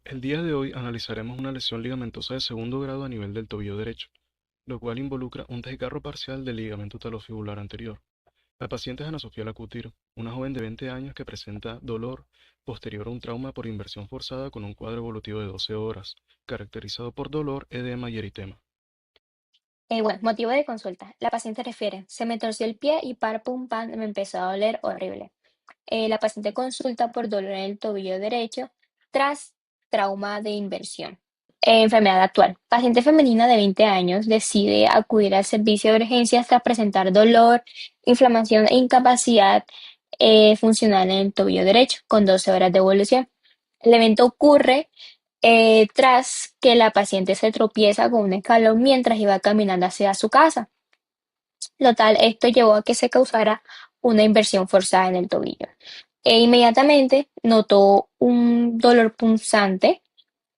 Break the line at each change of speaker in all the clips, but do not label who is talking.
El día de hoy analizaremos una lesión ligamentosa de segundo grado a nivel del tobillo derecho, lo cual involucra un desgarro parcial del ligamento talofibular anterior. La paciente es Ana Sofía Lacutir, una joven de 20 años que presenta dolor posterior a un trauma por inversión forzada con un cuadro evolutivo de 12 horas, caracterizado por dolor, edema y eritema.
Bueno, motivo de consulta. La paciente refiere, se me torció el pie y par pum pam me empezó a doler horrible. La paciente consulta por dolor en el tobillo derecho tras trauma de inversión. Enfermedad actual. Paciente femenina de 20 años decide acudir al servicio de urgencias tras presentar dolor, inflamación e incapacidad funcional en el tobillo derecho con 12 horas de evolución. El evento ocurre tras que la paciente se tropieza con un escalón mientras iba caminando hacia su casa. Total, esto llevó a que se causara una inversión forzada en el tobillo. Inmediatamente notó un dolor punzante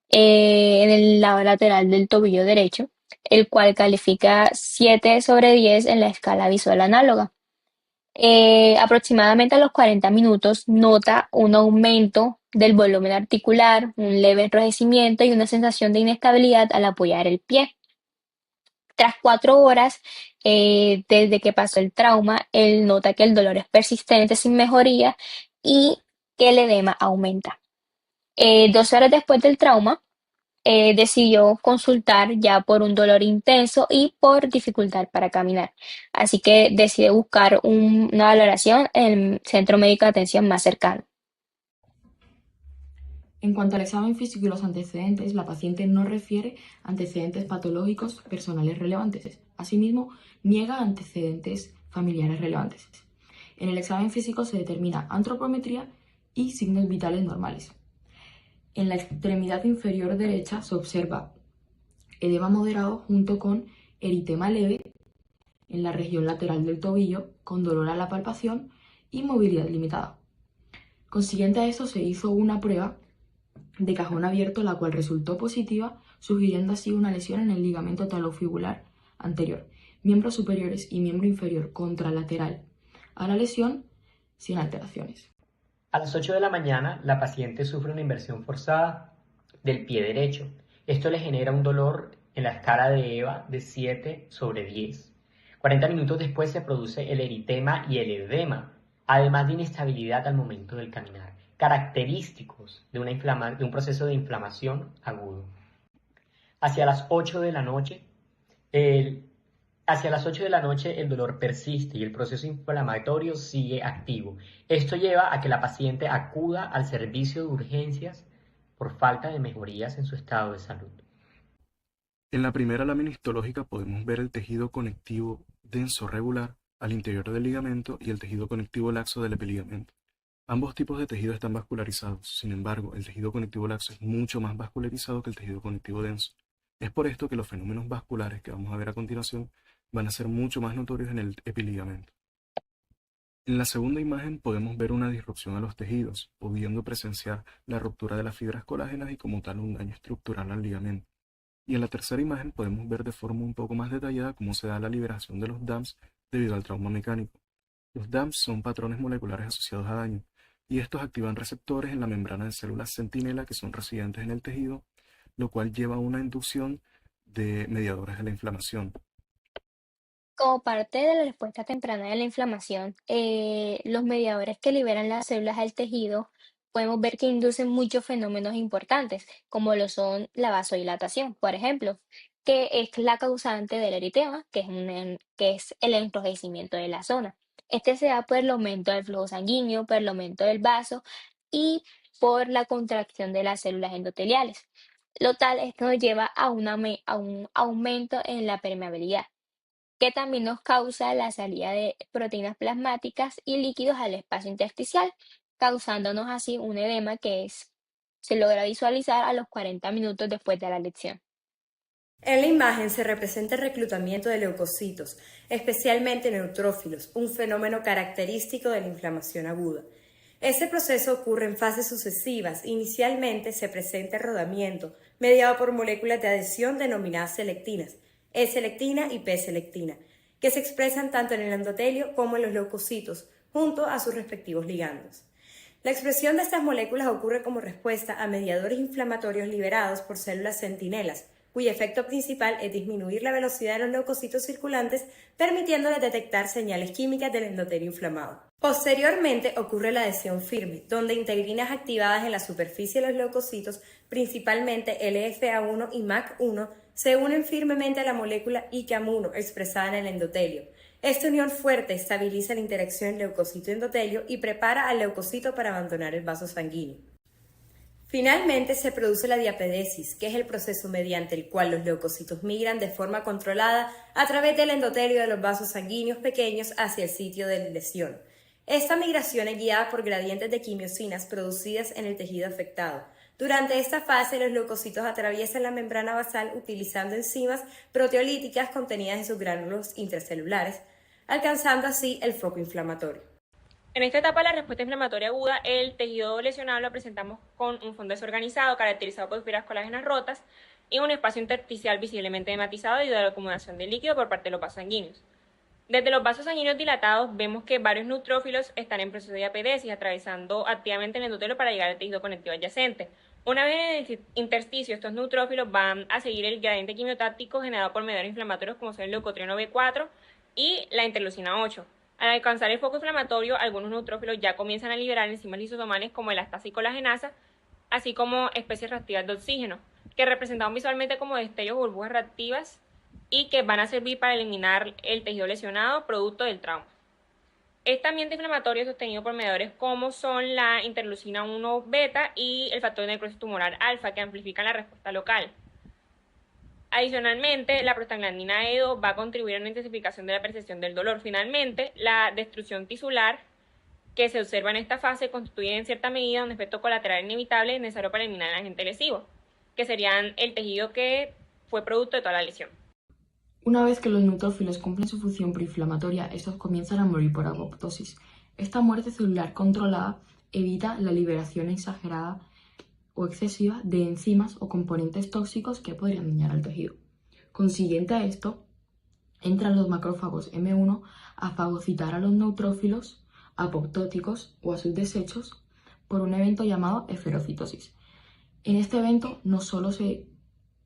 en el lado lateral del tobillo derecho, el cual califica 7/10 en la escala visual análoga. Aproximadamente a los 40 minutos nota un aumento del volumen articular, un leve enrojecimiento y una sensación de inestabilidad al apoyar el pie. Tras 4 horas desde que pasó el trauma, él nota que el dolor es persistente sin mejoría y que el edema aumenta. 2 horas después del trauma, decidió consultar ya por un dolor intenso y por dificultad para caminar. Así que decide buscar una valoración en el centro médico de atención más cercano.
En cuanto al examen físico y los antecedentes, la paciente no refiere antecedentes patológicos personales relevantes. Asimismo, niega antecedentes familiares relevantes. En el examen físico se determina antropometría y signos vitales normales. En la extremidad inferior derecha se observa edema moderado junto con eritema leve en la región lateral del tobillo, con dolor a la palpación y movilidad limitada. Consiguiente a eso se hizo una prueba de cajón abierto, la cual resultó positiva, sugiriendo así una lesión en el ligamento talofibular anterior, miembros superiores y miembro inferior contralateral a la lesión sin alteraciones.
A las 8 de la mañana, la paciente sufre una inversión forzada del pie derecho. Esto le genera un dolor en la escala de EVA de 7/10. 40 minutos después se produce el eritema y el edema, además de inestabilidad al momento del caminar, característicos de un proceso de inflamación agudo. Hacia las 8 de la noche, el Hacia las 8 de la noche el dolor persiste y el proceso inflamatorio sigue activo. Esto lleva a que la paciente acuda al servicio de urgencias por falta de mejorías en su estado de salud.
En la primera lámina histológica podemos ver el tejido conectivo denso regular al interior del ligamento y el tejido conectivo laxo del epiligamento. Ambos tipos de tejido están vascularizados, sin embargo, el tejido conectivo laxo es mucho más vascularizado que el tejido conectivo denso. Es por esto que los fenómenos vasculares que vamos a ver a continuación van a ser mucho más notorios en el epiligamento. En la segunda imagen podemos ver una disrupción a los tejidos, pudiendo presenciar la ruptura de las fibras colágenas y como tal un daño estructural al ligamento. Y en la tercera imagen podemos ver de forma un poco más detallada cómo se da la liberación de los DAMPs debido al trauma mecánico. Los DAMPs son patrones moleculares asociados a daño, y estos activan receptores en la membrana de células centinela que son residentes en el tejido, lo cual lleva a una inducción de mediadores de la inflamación.
Como parte de la respuesta temprana de la inflamación, los mediadores que liberan las células del tejido podemos ver que inducen muchos fenómenos importantes, como lo son la vasodilatación, por ejemplo, que es la causante del eritema, que es el enrojecimiento de la zona. Este se da por el aumento del flujo sanguíneo, por el aumento del vaso y por la contracción de las células endoteliales. Lo tal, esto nos lleva a un aumento en la permeabilidad que también nos causa la salida de proteínas plasmáticas y líquidos al espacio intersticial, causándonos así un edema se logra visualizar a los 40 minutos después de la lección.
En la imagen se representa el reclutamiento de leucocitos, especialmente neutrófilos, un fenómeno característico de la inflamación aguda. Este proceso ocurre en fases sucesivas. Inicialmente se presenta el rodamiento, mediado por moléculas de adhesión denominadas selectinas, E-selectina y P-selectina, que se expresan tanto en el endotelio como en los leucocitos, junto a sus respectivos ligandos. La expresión de estas moléculas ocurre como respuesta a mediadores inflamatorios liberados por células centinelas, cuyo efecto principal es disminuir la velocidad de los leucocitos circulantes, permitiéndoles detectar señales químicas del endotelio inflamado. Posteriormente ocurre la adhesión firme, donde integrinas activadas en la superficie de los leucocitos, principalmente LFA1 y MAC1, se unen firmemente a la molécula ICAM1 expresada en el endotelio. Esta unión fuerte estabiliza la interacción leucocito-endotelio y prepara al leucocito para abandonar el vaso sanguíneo. Finalmente se produce la diapedesis, que es el proceso mediante el cual los leucocitos migran de forma controlada a través del endotelio de los vasos sanguíneos pequeños hacia el sitio de lesión. Esta migración es guiada por gradientes de quimiosinas producidas en el tejido afectado. Durante esta fase, los leucocitos atraviesan la membrana basal utilizando enzimas proteolíticas contenidas en sus gránulos intracelulares, alcanzando así el foco inflamatorio.
En esta etapa de la respuesta inflamatoria aguda, el tejido lesionado lo presentamos con un fondo desorganizado caracterizado por fibras colágenas rotas y un espacio intersticial visiblemente hematizado debido a la acumulación de líquido por parte de los vasos sanguíneos. Desde los vasos sanguíneos dilatados vemos que varios neutrófilos están en proceso de diapedesis, atravesando activamente el endotelio para llegar al tejido conectivo adyacente. Una vez en el intersticio, estos neutrófilos van a seguir el gradiente quimiotáctico generado por mediadores inflamatorios como son el leucotrieno B4 y la interleucina 8. Al alcanzar el foco inflamatorio, algunos neutrófilos ya comienzan a liberar enzimas lisosomales como elastasa y colagenasa, así como especies reactivas de oxígeno, que representamos visualmente como destellos o burbujas reactivas y que van a servir para eliminar el tejido lesionado producto del trauma. Este ambiente inflamatorio es sostenido por mediadores como son la interleucina 1 beta y el factor de necrosis tumoral alfa, que amplifican la respuesta local. Adicionalmente, la prostaglandina E2 va a contribuir a una intensificación de la percepción del dolor. Finalmente, la destrucción tisular que se observa en esta fase constituye en cierta medida un efecto colateral inevitable necesario para eliminar el agente lesivo, que serían el tejido que fue producto de toda la lesión.
Una vez que los neutrófilos cumplen su función proinflamatoria, estos comienzan a morir por apoptosis. Esta muerte celular controlada evita la liberación exagerada o excesiva de enzimas o componentes tóxicos que podrían dañar al tejido. Consiguiente a esto, entran los macrófagos M1 a fagocitar a los neutrófilos apoptóticos o a sus desechos por un evento llamado esferocitosis. En este evento no solo se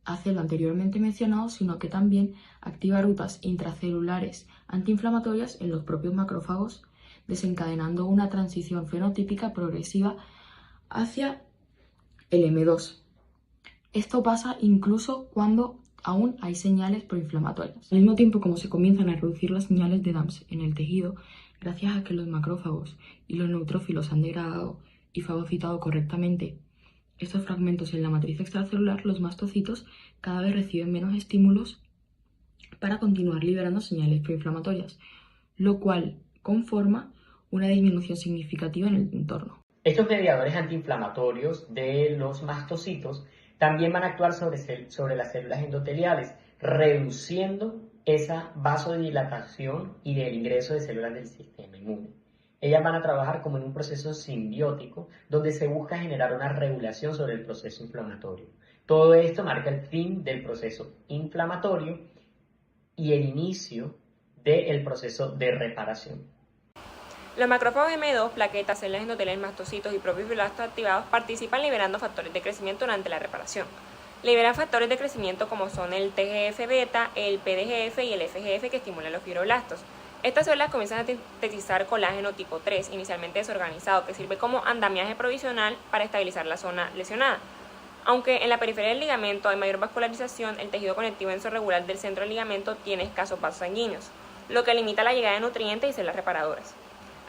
hace lo anteriormente mencionado, sino que también activa rutas intracelulares antiinflamatorias en los propios macrófagos, desencadenando una transición fenotípica progresiva hacia el M2. Esto pasa incluso cuando aún hay señales proinflamatorias. Al mismo tiempo, como se comienzan a reducir las señales de DAMS en el tejido, gracias a que los macrófagos y los neutrófilos han degradado y fagocitado correctamente estos fragmentos en la matriz extracelular, los mastocitos cada vez reciben menos estímulos para continuar liberando señales proinflamatorias, lo cual conforma una disminución significativa en el entorno.
Estos mediadores antiinflamatorios de los mastocitos también van a actuar sobre las células endoteliales, reduciendo esa vasodilatación y del ingreso de células del sistema inmune. Ellas van a trabajar como en un proceso simbiótico donde se busca generar una regulación sobre el proceso inflamatorio. Todo esto marca el fin del proceso inflamatorio y el inicio del proceso de reparación.
Los macrófagos M2, plaquetas, células endoteliales, mastocitos y propios fibroblastos activados participan liberando factores de crecimiento durante la reparación. Liberan factores de crecimiento como son el TGF-beta, el PDGF y el FGF que estimulan los fibroblastos. Estas células comienzan a sintetizar colágeno tipo 3, inicialmente desorganizado, que sirve como andamiaje provisional para estabilizar la zona lesionada. Aunque en la periferia del ligamento hay mayor vascularización, el tejido conectivo denso-regular del centro del ligamento tiene escasos vasos sanguíneos, lo que limita la llegada de nutrientes y células reparadoras,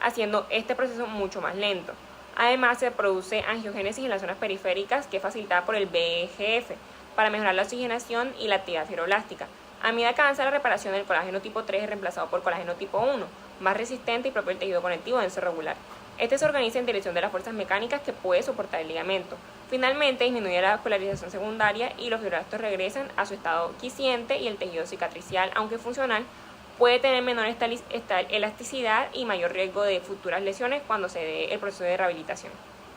haciendo este proceso mucho más lento. Además, se produce angiogénesis en las zonas periféricas que es facilitada por el VEGF para mejorar la oxigenación y la actividad fibroblástica. A medida que avanza la reparación, el colágeno tipo 3 es reemplazado por colágeno tipo 1, más resistente y propio del tejido conectivo denso regular. Este se organiza en dirección de las fuerzas mecánicas que puede soportar el ligamento. Finalmente, disminuye la vascularización secundaria y los fibroblastos regresan a su estado quiescente y el tejido cicatricial, aunque funcional, puede tener menor elasticidad y mayor riesgo de futuras lesiones cuando se dé el proceso de rehabilitación.